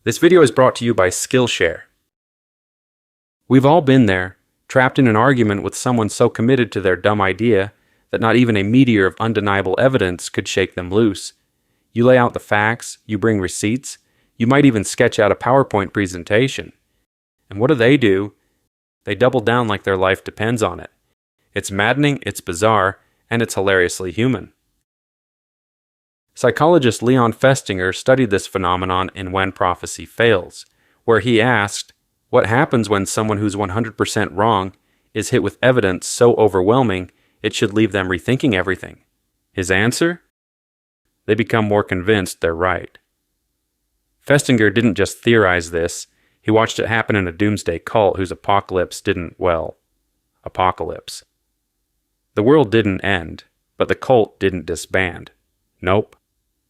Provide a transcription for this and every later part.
This video is brought to you by Skillshare. We've all been there, trapped in an argument with someone so committed to their dumb idea that not even a meteor of undeniable evidence could shake them loose. You lay out the facts, you bring receipts, you might even sketch out a PowerPoint presentation. And what do? They double down like their life depends on it. It's maddening, it's bizarre, and it's hilariously human. Psychologist Leon Festinger studied this phenomenon in When Prophecy Fails, where he asked, what happens when someone who's 100% wrong is hit with evidence so overwhelming it should leave them rethinking everything? His answer? They become more convinced they're right. Festinger didn't just theorize this, he watched it happen in a doomsday cult whose apocalypse didn't, apocalypse. The world didn't end, but the cult didn't disband. Nope.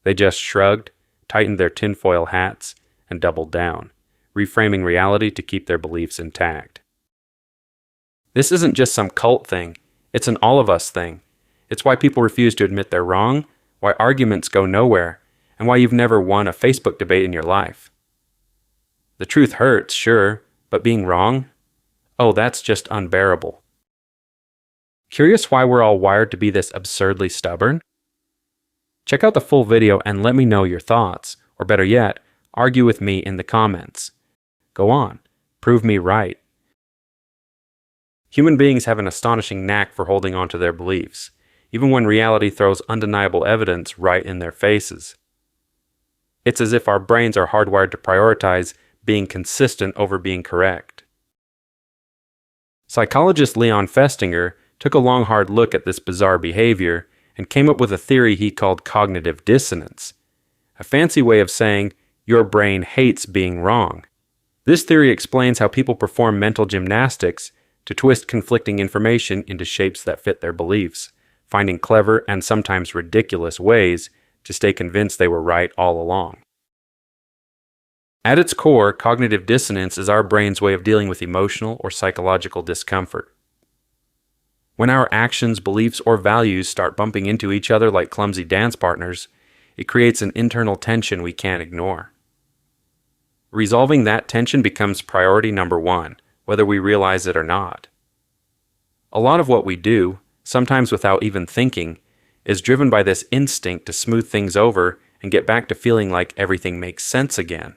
They just shrugged, tightened their tinfoil hats, and doubled down, reframing reality to keep their beliefs intact. This isn't just some cult thing, it's an all of us thing. It's why people refuse to admit they're wrong, why arguments go nowhere, and why you've never won a Facebook debate in your life. The truth hurts, sure, but being wrong? Oh, that's just unbearable. Curious why we're all wired to be this absurdly stubborn? Check out the full video and let me know your thoughts, or better yet, argue with me in the comments. Go on, prove me right. Human beings have an astonishing knack for holding on to their beliefs, even when reality throws undeniable evidence right in their faces. It's as if our brains are hardwired to prioritize being consistent over being correct. Psychologist Leon Festinger took a long hard look at this bizarre behavior and came up with a theory he called cognitive dissonance, a fancy way of saying your brain hates being wrong. This theory explains how people perform mental gymnastics to twist conflicting information into shapes that fit their beliefs, finding clever and sometimes ridiculous ways to stay convinced they were right all along. At its core, cognitive dissonance is our brain's way of dealing with emotional or psychological discomfort. When our actions, beliefs, or values start bumping into each other like clumsy dance partners, it creates an internal tension we can't ignore. Resolving that tension becomes priority number one, whether we realize it or not. A lot of what we do, sometimes without even thinking, is driven by this instinct to smooth things over and get back to feeling like everything makes sense again.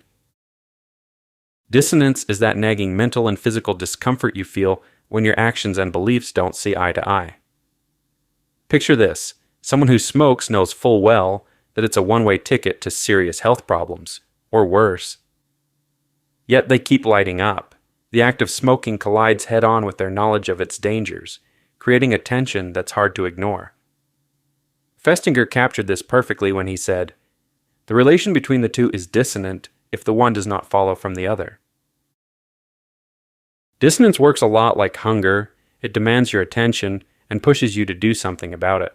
Dissonance is that nagging mental and physical discomfort you feel when your actions and beliefs don't see eye to eye. Picture this: someone who smokes knows full well that it's a one-way ticket to serious health problems, or worse. Yet they keep lighting up. The act of smoking collides head-on with their knowledge of its dangers, creating a tension that's hard to ignore. Festinger captured this perfectly when he said, "The relation between the two is dissonant if the one does not follow from the other." Dissonance works a lot like hunger. It demands your attention and pushes you to do something about it.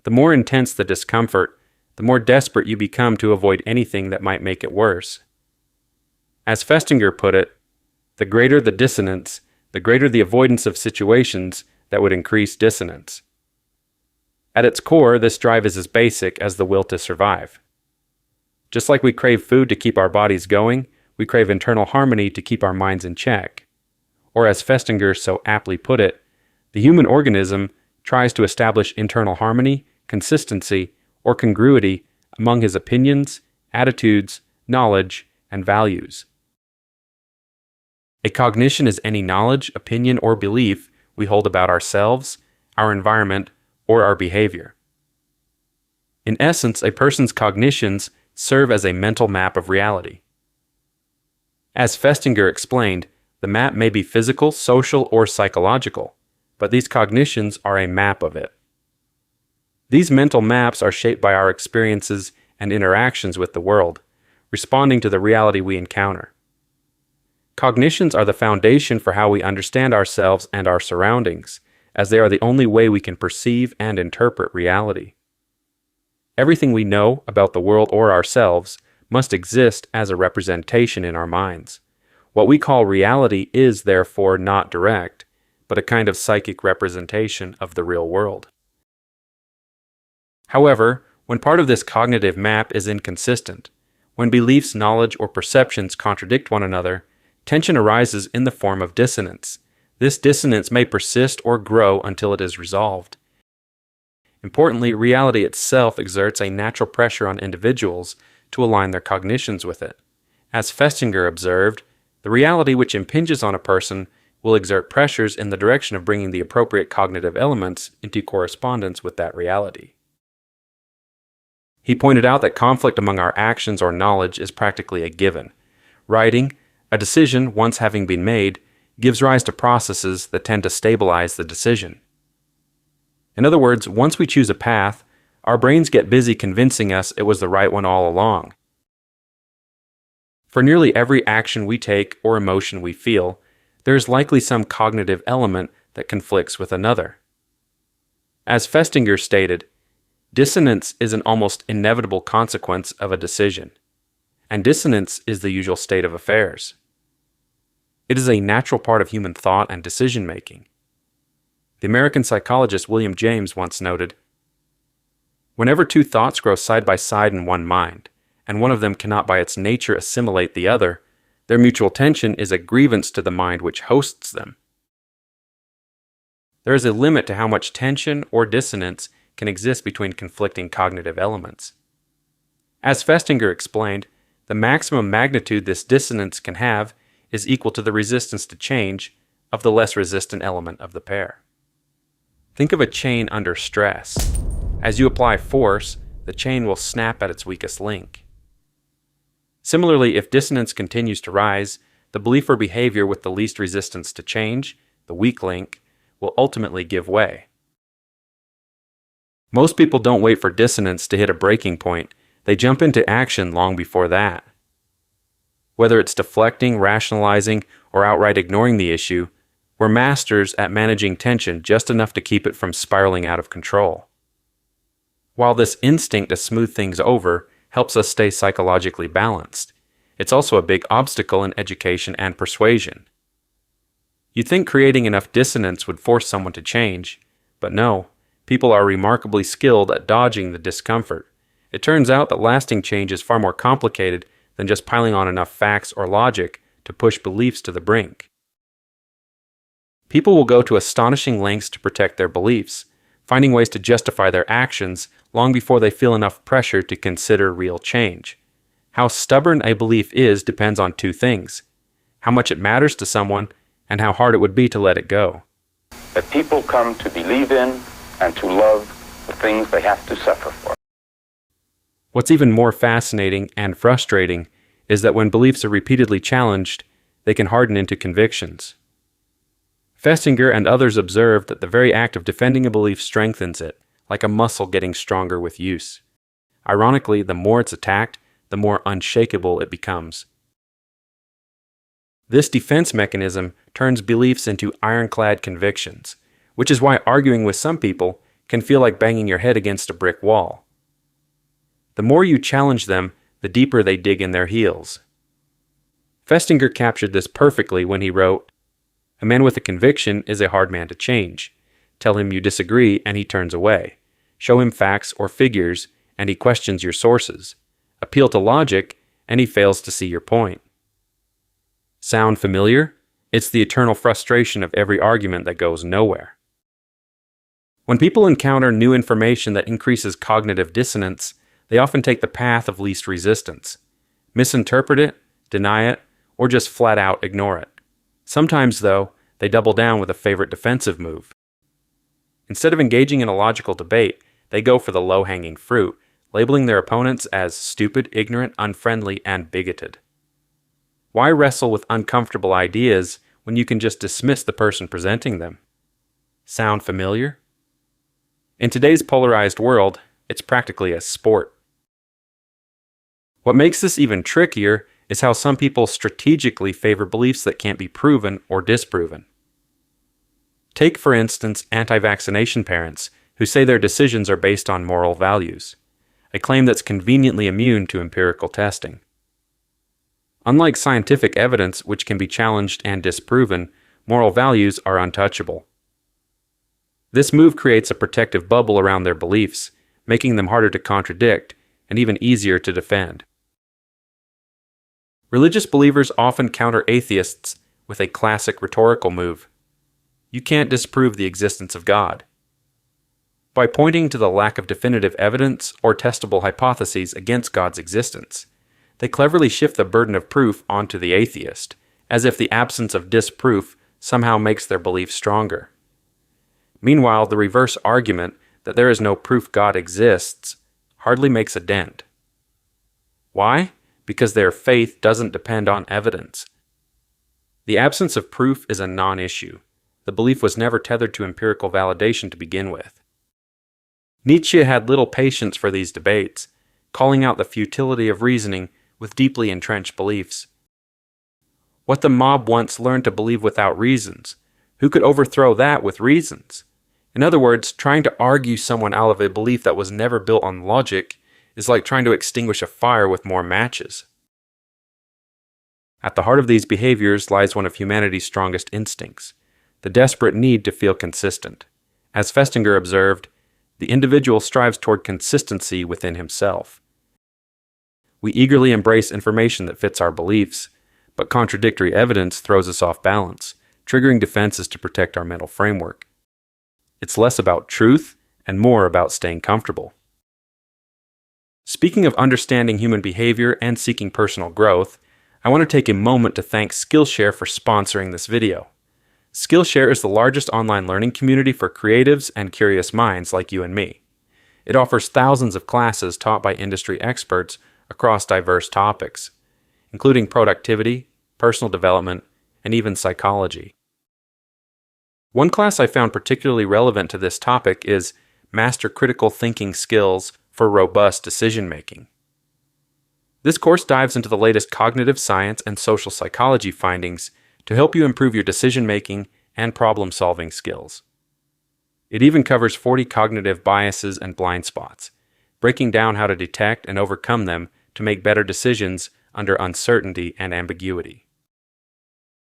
The more intense the discomfort, the more desperate you become to avoid anything that might make it worse. As Festinger put it, the greater the dissonance, the greater the avoidance of situations that would increase dissonance. At its core, this drive is as basic as the will to survive. Just like we crave food to keep our bodies going, we crave internal harmony to keep our minds in check. Or as Festinger so aptly put it, the human organism tries to establish internal harmony, consistency, or congruity among his opinions, attitudes, knowledge, and values. A cognition is any knowledge, opinion, or belief we hold about ourselves, our environment, or our behavior. In essence, a person's cognitions serve as a mental map of reality. As Festinger explained, the map may be physical, social, or psychological, but these cognitions are a map of it. These mental maps are shaped by our experiences and interactions with the world, responding to the reality we encounter. Cognitions are the foundation for how we understand ourselves and our surroundings, as they are the only way we can perceive and interpret reality. Everything we know about the world or ourselves must exist as a representation in our minds. What we call reality is therefore not direct, but a kind of psychic representation of the real world. However, when part of this cognitive map is inconsistent, When beliefs, knowledge, or perceptions contradict one another, tension arises in the form of dissonance. This dissonance may persist or grow until it is resolved. Importantly, reality itself exerts a natural pressure on individuals to align their cognitions with it. As Festinger observed, the reality which impinges on a person will exert pressures in the direction of bringing the appropriate cognitive elements into correspondence with that reality. He pointed out that conflict among our actions or knowledge is practically a given. Writing, a decision once having been made, gives rise to processes that tend to stabilize the decision. In other words, once we choose a path, our brains get busy convincing us it was the right one all along. For nearly every action we take or emotion we feel, there is likely some cognitive element that conflicts with another. As Festinger stated, dissonance is an almost inevitable consequence of a decision, and dissonance is the usual state of affairs. It is a natural part of human thought and decision-making. The American psychologist William James once noted, "Whenever two thoughts grow side by side in one mind, and one of them cannot by its nature assimilate the other, their mutual tension is a grievance to the mind which hosts them." There is a limit to how much tension or dissonance can exist between conflicting cognitive elements. As Festinger explained, the maximum magnitude this dissonance can have is equal to the resistance to change of the less resistant element of the pair. Think of a chain under stress. As you apply force, the chain will snap at its weakest link. Similarly, if dissonance continues to rise, the belief or behavior with the least resistance to change, the weak link, will ultimately give way. Most people don't wait for dissonance to hit a breaking point. They jump into action long before that. Whether it's deflecting, rationalizing, or outright ignoring the issue, we're masters at managing tension just enough to keep it from spiraling out of control. While this instinct to smooth things over helps us stay psychologically balanced, it's also a big obstacle in education and persuasion. You'd think creating enough dissonance would force someone to change, but no, people are remarkably skilled at dodging the discomfort. It turns out that lasting change is far more complicated than just piling on enough facts or logic to push beliefs to the brink. People will go to astonishing lengths to protect their beliefs, finding ways to justify their actions long before they feel enough pressure to consider real change. How stubborn a belief is depends on two things: how much it matters to someone and how hard it would be to let it go. That people come to believe in and to love the things they have to suffer for. What's even more fascinating and frustrating is that when beliefs are repeatedly challenged, they can harden into convictions. Festinger and others observed that the very act of defending a belief strengthens it, like a muscle getting stronger with use. Ironically, the more it's attacked, the more unshakable it becomes. This defense mechanism turns beliefs into ironclad convictions, which is why arguing with some people can feel like banging your head against a brick wall. The more you challenge them, the deeper they dig in their heels. Festinger captured this perfectly when he wrote, "A man with a conviction is a hard man to change. Tell him you disagree and he turns away. Show him facts or figures and he questions your sources. Appeal to logic and he fails to see your point." Sound familiar? It's the eternal frustration of every argument that goes nowhere. When people encounter new information that increases cognitive dissonance, they often take the path of least resistance. Misinterpret it, deny it, or just flat out ignore it. Sometimes, though, they double down with a favorite defensive move. Instead of engaging in a logical debate, they go for the low-hanging fruit, labeling their opponents as stupid, ignorant, unfriendly, and bigoted. Why wrestle with uncomfortable ideas when you can just dismiss the person presenting them? Sound familiar? In today's polarized world, it's practically a sport. What makes this even trickier is how some people strategically favor beliefs that can't be proven or disproven. Take, for instance, anti-vaccination parents who say their decisions are based on moral values, a claim that's conveniently immune to empirical testing. Unlike scientific evidence, which can be challenged and disproven, moral values are untouchable. This move creates a protective bubble around their beliefs, making them harder to contradict and even easier to defend. Religious believers often counter atheists with a classic rhetorical move. You can't disprove the existence of God. By pointing to the lack of definitive evidence or testable hypotheses against God's existence, they cleverly shift the burden of proof onto the atheist, as if the absence of disproof somehow makes their belief stronger. Meanwhile, the reverse argument that there is no proof God exists hardly makes a dent. Why? Because their faith doesn't depend on evidence. The absence of proof is a non-issue. The belief was never tethered to empirical validation to begin with. Nietzsche had little patience for these debates, calling out the futility of reasoning with deeply entrenched beliefs. What the mob once learned to believe without reasons, who could overthrow that with reasons? In other words, trying to argue someone out of a belief that was never built on logic is like trying to extinguish a fire with more matches. At the heart of these behaviors lies one of humanity's strongest instincts, the desperate need to feel consistent. As Festinger observed, the individual strives toward consistency within himself. We eagerly embrace information that fits our beliefs, but contradictory evidence throws us off balance, triggering defenses to protect our mental framework. It's less about truth and more about staying comfortable. Speaking of understanding human behavior and seeking personal growth, I want to take a moment to thank Skillshare for sponsoring this video. Skillshare is the largest online learning community for creatives and curious minds like you and me. It offers thousands of classes taught by industry experts across diverse topics, including productivity, personal development, and even psychology. One class I found particularly relevant to this topic is Master Critical Thinking Skills for Robust Decision-Making. This course dives into the latest cognitive science and social psychology findings to help you improve your decision-making and problem-solving skills. It even covers 40 cognitive biases and blind spots, breaking down how to detect and overcome them to make better decisions under uncertainty and ambiguity.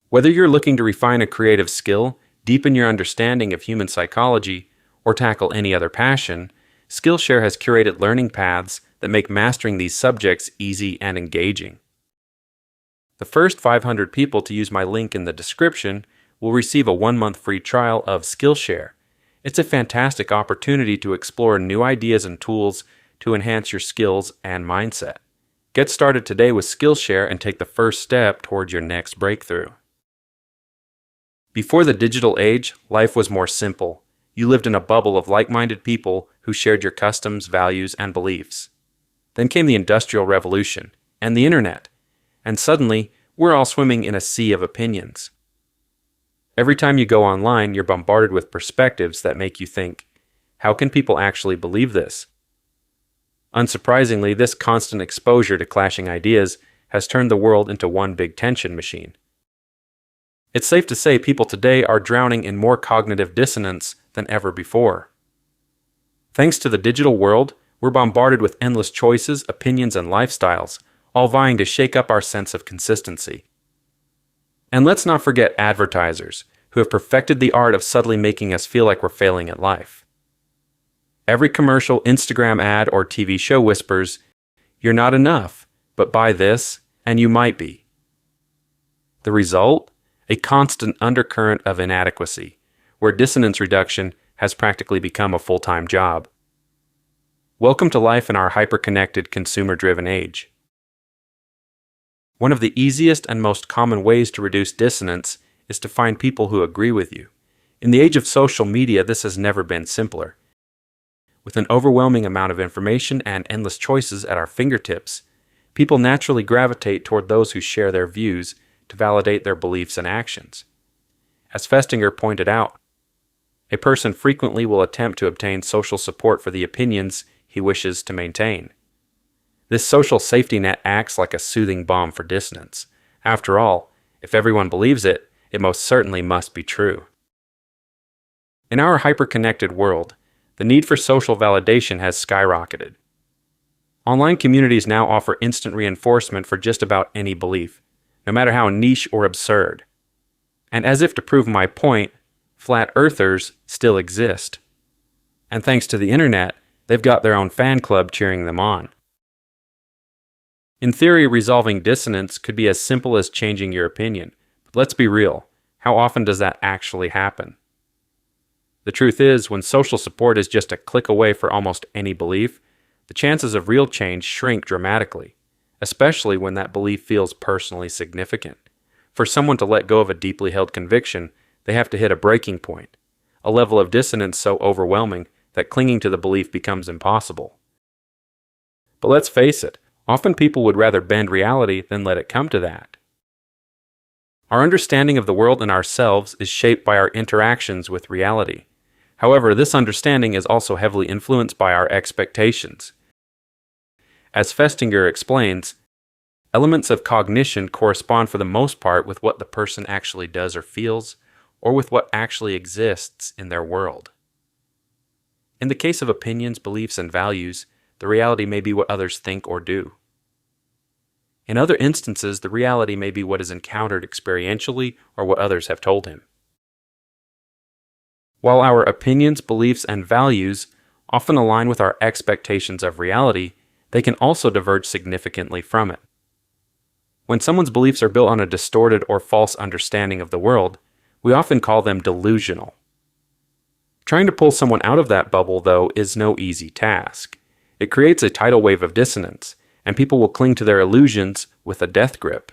Whether you're looking to refine a creative skill, deepen your understanding of human psychology, or tackle any other passion, Skillshare has curated learning paths that make mastering these subjects easy and engaging. The first 500 people to use my link in the description will receive a 1-month free trial of Skillshare. It's a fantastic opportunity to explore new ideas and tools to enhance your skills and mindset. Get started today with Skillshare and take the first step towards your next breakthrough. Before the digital age, life was more simple. You lived in a bubble of like-minded people who shared your customs, values, and beliefs. Then came the Industrial Revolution and the Internet, and suddenly we're all swimming in a sea of opinions. Every time you go online, you're bombarded with perspectives that make you think, how can people actually believe this? Unsurprisingly, this constant exposure to clashing ideas has turned the world into one big tension machine. It's safe to say people today are drowning in more cognitive dissonance than ever before. Thanks to the digital world, we're bombarded with endless choices, opinions, and lifestyles, all vying to shake up our sense of consistency. And let's not forget advertisers, who have perfected the art of subtly making us feel like we're failing at life. Every commercial, Instagram ad, or TV show whispers, "You're not enough, but buy this, and you might be." The result? A constant undercurrent of inadequacy, where dissonance reduction has practically become a full-time job. Welcome to life in our hyper-connected, consumer-driven age. One of the easiest and most common ways to reduce dissonance is to find people who agree with you. In the age of social media, this has never been simpler. With an overwhelming amount of information and endless choices at our fingertips, people naturally gravitate toward those who share their views to validate their beliefs and actions. As Festinger pointed out, a person frequently will attempt to obtain social support for the opinions he wishes to maintain. This social safety net acts like a soothing balm for dissonance. After all, if everyone believes it, it most certainly must be true. In our hyper-connected world, the need for social validation has skyrocketed. Online communities now offer instant reinforcement for just about any belief, no matter how niche or absurd. And as if to prove my point, flat earthers still exist. And thanks to the internet, they've got their own fan club cheering them on. In theory, resolving dissonance could be as simple as changing your opinion. But let's be real. How often does that actually happen? The truth is, when social support is just a click away for almost any belief, the chances of real change shrink dramatically, especially when that belief feels personally significant. For someone to let go of a deeply held conviction, they have to hit a breaking point, a level of dissonance so overwhelming that clinging to the belief becomes impossible. But let's face it, often people would rather bend reality than let it come to that. Our understanding of the world and ourselves is shaped by our interactions with reality. However, this understanding is also heavily influenced by our expectations. As Festinger explains, elements of cognition correspond for the most part with what the person actually does or feels, or with what actually exists in their world. In the case of opinions, beliefs, and values, the reality may be what others think or do. In other instances, the reality may be what is encountered experientially or what others have told him. While our opinions, beliefs, and values often align with our expectations of reality, they can also diverge significantly from it. When someone's beliefs are built on a distorted or false understanding of the world, we often call them delusional. Trying to pull someone out of that bubble, though, is no easy task. It creates a tidal wave of dissonance, and people will cling to their illusions with a death grip.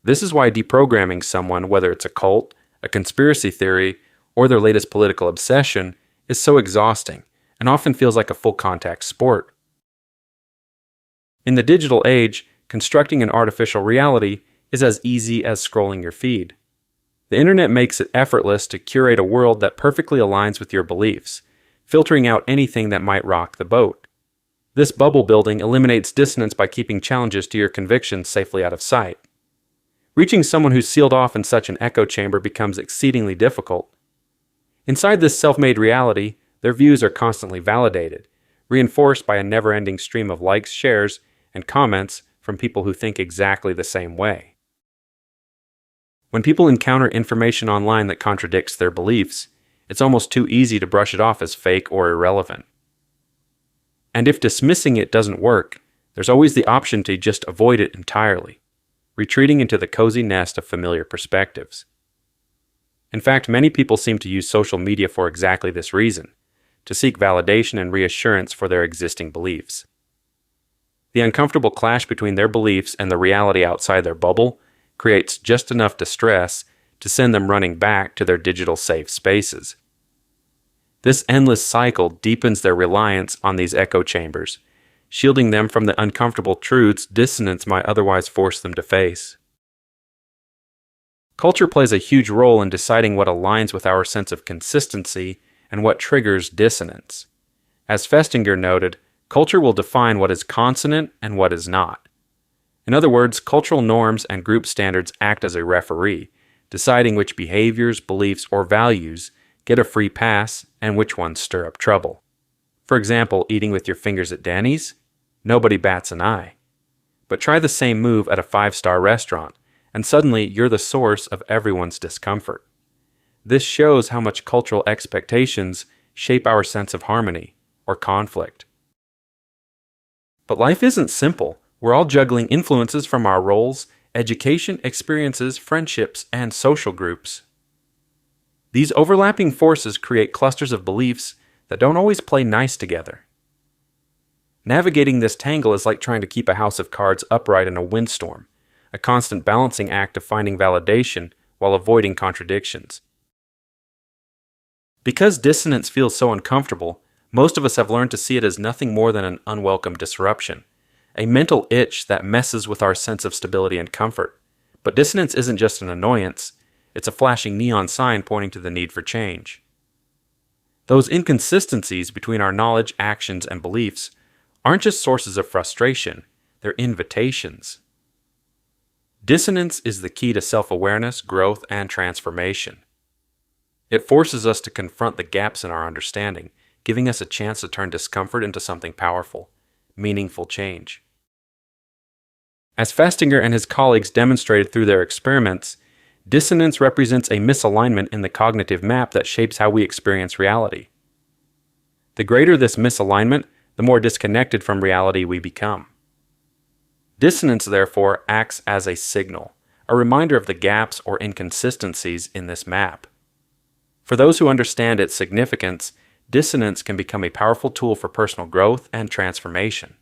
This is why deprogramming someone, whether it's a cult, a conspiracy theory, or their latest political obsession, is so exhausting and often feels like a full-contact sport. In the digital age, constructing an artificial reality is as easy as scrolling your feed. The internet makes it effortless to curate a world that perfectly aligns with your beliefs, filtering out anything that might rock the boat. This bubble building eliminates dissonance by keeping challenges to your convictions safely out of sight. Reaching someone who's sealed off in such an echo chamber becomes exceedingly difficult. Inside this self-made reality, their views are constantly validated, reinforced by a never-ending stream of likes, shares, and comments from people who think exactly the same way. When people encounter information online that contradicts their beliefs, it's almost too easy to brush it off as fake or irrelevant. And if dismissing it doesn't work, there's always the option to just avoid it entirely, retreating into the cozy nest of familiar perspectives. In fact, many people seem to use social media for exactly this reason, to seek validation and reassurance for their existing beliefs. The uncomfortable clash between their beliefs and the reality outside their bubble creates just enough distress to send them running back to their digital safe spaces. This endless cycle deepens their reliance on these echo chambers, shielding them from the uncomfortable truths dissonance might otherwise force them to face. Culture plays a huge role in deciding what aligns with our sense of consistency and what triggers dissonance. As Festinger noted, culture will define what is consonant and what is not. In other words, cultural norms and group standards act as a referee, deciding which behaviors, beliefs, or values get a free pass and which ones stir up trouble. For example, eating with your fingers at Denny's? Nobody bats an eye. But try the same move at a 5-star restaurant, and suddenly you're the source of everyone's discomfort. This shows how much cultural expectations shape our sense of harmony or conflict. But life isn't simple. We're all juggling influences from our roles, education, experiences, friendships, and social groups. These overlapping forces create clusters of beliefs that don't always play nice together. Navigating this tangle is like trying to keep a house of cards upright in a windstorm, a constant balancing act of finding validation while avoiding contradictions. Because dissonance feels so uncomfortable, most of us have learned to see it as nothing more than an unwelcome disruption, a mental itch that messes with our sense of stability and comfort. But dissonance isn't just an annoyance, it's a flashing neon sign pointing to the need for change. Those inconsistencies between our knowledge, actions, and beliefs aren't just sources of frustration, they're invitations. Dissonance is the key to self-awareness, growth, and transformation. It forces us to confront the gaps in our understanding, giving us a chance to turn discomfort into something powerful, meaningful change. As Festinger and his colleagues demonstrated through their experiments, dissonance represents a misalignment in the cognitive map that shapes how we experience reality. The greater this misalignment, the more disconnected from reality we become. Dissonance, therefore, acts as a signal, a reminder of the gaps or inconsistencies in this map. For those who understand its significance, dissonance can become a powerful tool for personal growth and transformation.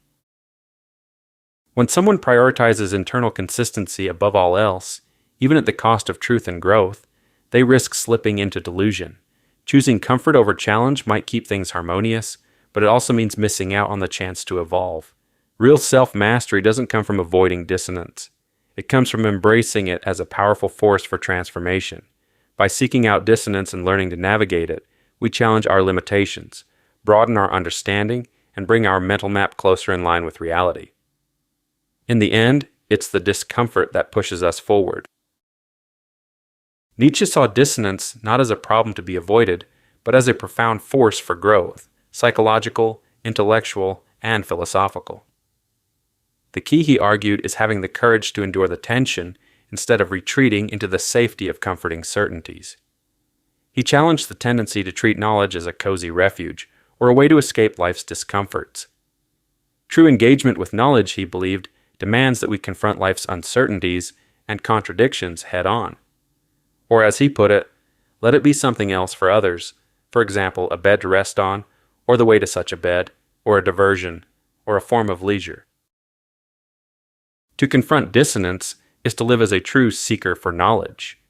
When someone prioritizes internal consistency above all else, even at the cost of truth and growth, they risk slipping into delusion. Choosing comfort over challenge might keep things harmonious, but it also means missing out on the chance to evolve. Real self-mastery doesn't come from avoiding dissonance. It comes from embracing it as a powerful force for transformation. By seeking out dissonance and learning to navigate it, we challenge our limitations, broaden our understanding, and bring our mental map closer in line with reality. In the end, it's the discomfort that pushes us forward. Nietzsche saw dissonance not as a problem to be avoided, but as a profound force for growth, psychological, intellectual, and philosophical. The key, he argued, is having the courage to endure the tension instead of retreating into the safety of comforting certainties. He challenged the tendency to treat knowledge as a cozy refuge, or a way to escape life's discomforts. True engagement with knowledge, he believed, demands that we confront life's uncertainties and contradictions head-on. Or as he put it, let it be something else for others, for example, a bed to rest on, or the way to such a bed, or a diversion, or a form of leisure. To confront dissonance is to live as a true seeker for knowledge,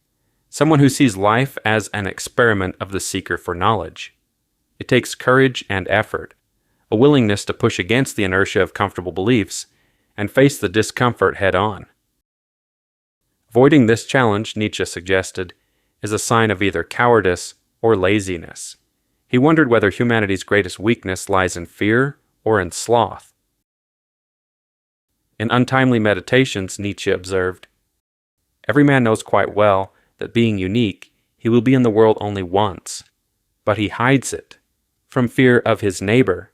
someone who sees life as an experiment of the seeker for knowledge. It takes courage and effort, a willingness to push against the inertia of comfortable beliefs and face the discomfort head-on. Avoiding this challenge, Nietzsche suggested, is a sign of either cowardice or laziness. He wondered whether humanity's greatest weakness lies in fear or in sloth. In Untimely Meditations, Nietzsche observed, "Every man knows quite well that being unique, he will be in the world only once, but he hides it from fear of his neighbor."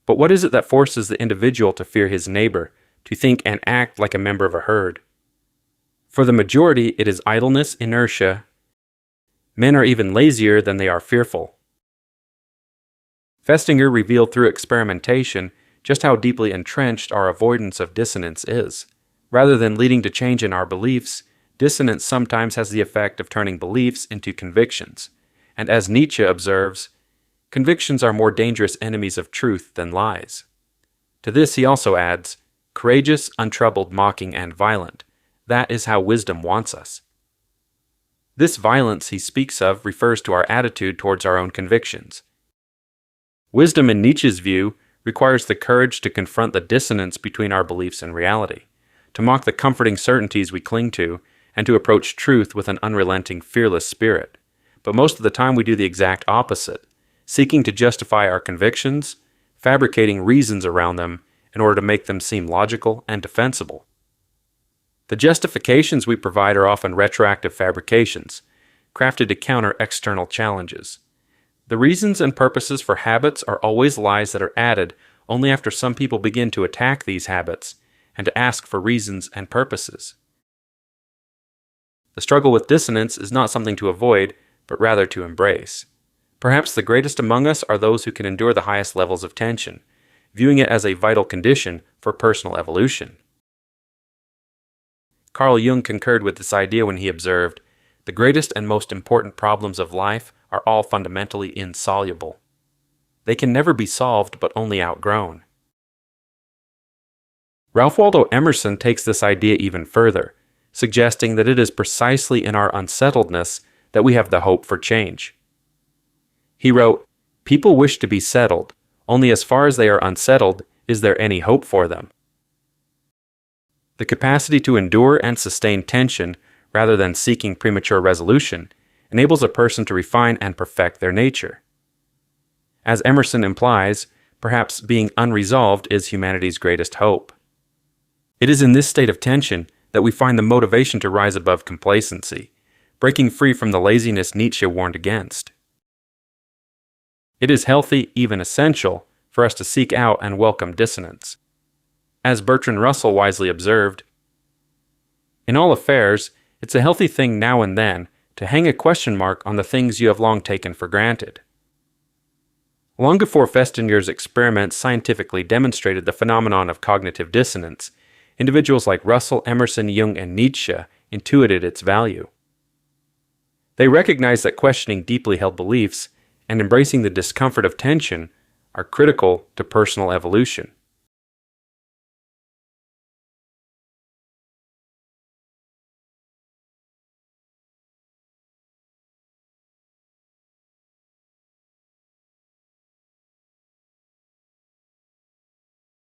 But what is it that forces the individual to fear his neighbor, to think and act like a member of a herd? For the majority, it is idleness, inertia. Men are even lazier than they are fearful. Festinger revealed through experimentation just how deeply entrenched our avoidance of dissonance is. Rather than leading to change in our beliefs, dissonance sometimes has the effect of turning beliefs into convictions. And as Nietzsche observes, convictions are more dangerous enemies of truth than lies. To this he also adds, courageous, untroubled, mocking, and violent. That is how wisdom wants us. This violence he speaks of refers to our attitude towards our own convictions. Wisdom, in Nietzsche's view, requires the courage to confront the dissonance between our beliefs and reality, to mock the comforting certainties we cling to, and to approach truth with an unrelenting, fearless spirit. But most of the time we do the exact opposite, seeking to justify our convictions, fabricating reasons around them in order to make them seem logical and defensible. The justifications we provide are often retroactive fabrications, crafted to counter external challenges. The reasons and purposes for habits are always lies that are added only after some people begin to attack these habits and to ask for reasons and purposes. The struggle with dissonance is not something to avoid, but rather to embrace. Perhaps the greatest among us are those who can endure the highest levels of tension, viewing it as a vital condition for personal evolution. Carl Jung concurred with this idea when he observed, "The greatest and most important problems of life are all fundamentally insoluble. They can never be solved but only outgrown." Ralph Waldo Emerson takes this idea even further, suggesting that it is precisely in our unsettledness that we have the hope for change. He wrote, "People wish to be settled. Only as far as they are unsettled is there any hope for them." The capacity to endure and sustain tension, rather than seeking premature resolution, enables a person to refine and perfect their nature. As Emerson implies, perhaps being unresolved is humanity's greatest hope. It is in this state of tension that we find the motivation to rise above complacency, breaking free from the laziness Nietzsche warned against. It is healthy, even essential, for us to seek out and welcome dissonance. As Bertrand Russell wisely observed, "In all affairs, it's a healthy thing now and then to hang a question mark on the things you have long taken for granted." Long before Festinger's experiments scientifically demonstrated the phenomenon of cognitive dissonance, individuals like Russell, Emerson, Jung, and Nietzsche intuited its value. They recognized that questioning deeply held beliefs and embracing the discomfort of tension are critical to personal evolution.